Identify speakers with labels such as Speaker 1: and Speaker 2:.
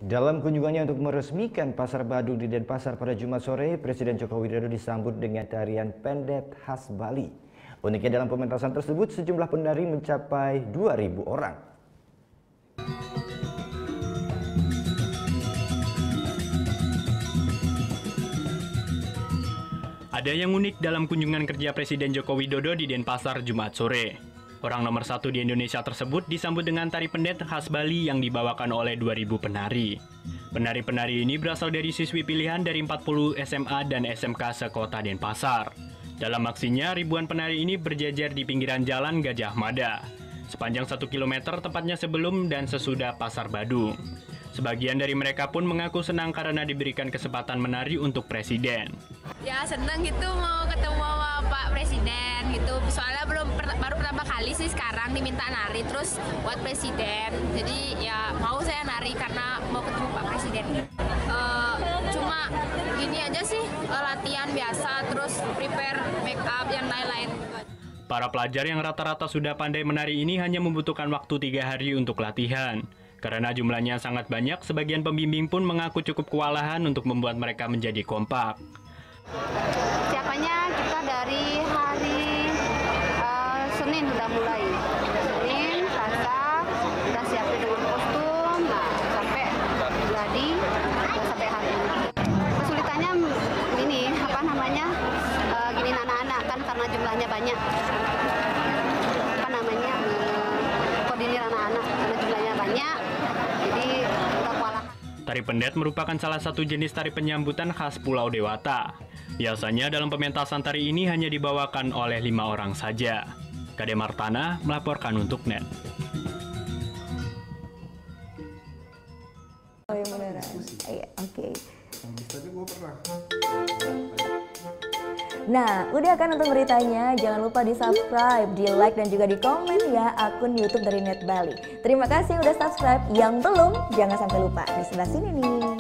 Speaker 1: Dalam kunjungannya untuk meresmikan Pasar Badung di Denpasar pada Jumat sore, Presiden Joko Widodo disambut dengan tarian pendet khas Bali. Uniknya dalam pementasan tersebut, sejumlah penari mencapai 2.000 orang.
Speaker 2: Ada yang unik dalam kunjungan kerja Presiden Joko Widodo di Denpasar Jumat sore. Orang nomor 1 di Indonesia tersebut disambut dengan tari pendet khas Bali yang dibawakan oleh 2.000 penari. Penari-penari ini berasal dari siswi pilihan dari 40 SMA dan SMK sekota Denpasar. Dalam aksinya, ribuan penari ini berjejer di pinggiran jalan Gajah Mada, sepanjang 1 km tepatnya sebelum dan sesudah Pasar Badung. Sebagian dari mereka pun mengaku senang karena diberikan kesempatan menari untuk Presiden.
Speaker 3: Ya seneng gitu mau ketemu sama Pak Presiden gitu. Soalnya baru pertama kali sih sekarang diminta nari terus buat Presiden. Jadi ya mau saya nari karena mau ketemu Pak Presiden. Cuma gini aja sih latihan biasa terus prepare make up yang lain-lain.
Speaker 2: Para pelajar yang rata-rata sudah pandai menari ini hanya membutuhkan waktu 3 hari untuk latihan. Karena jumlahnya sangat banyak, sebagian pembimbing pun mengaku cukup kewalahan untuk membuat mereka menjadi kompak.
Speaker 4: Siapanya kita dari hari Senin sudah mulai. Senin, Selasa, sudah siapin dengan kostum, sampai gladi, sampai hari ini. Kesulitannya ini, gini anak-anak kan karena jumlahnya banyak. Koordinir anak-anak karena jumlahnya banyak, jadi kita kewalahan.
Speaker 2: Tari pendet merupakan salah satu jenis tari penyambutan khas Pulau Dewata. Biasanya dalam pementasan tari ini hanya dibawakan oleh 5 orang saja. Kade Martana melaporkan untuk NET.
Speaker 5: Oh yang beneran? Iya, oke. Nah, udah kan untuk beritanya? Jangan lupa di subscribe, di like, dan juga di komen ya akun YouTube dari Net Bali. Terima kasih udah subscribe. Yang belum, jangan sampai lupa di sebelah sini nih.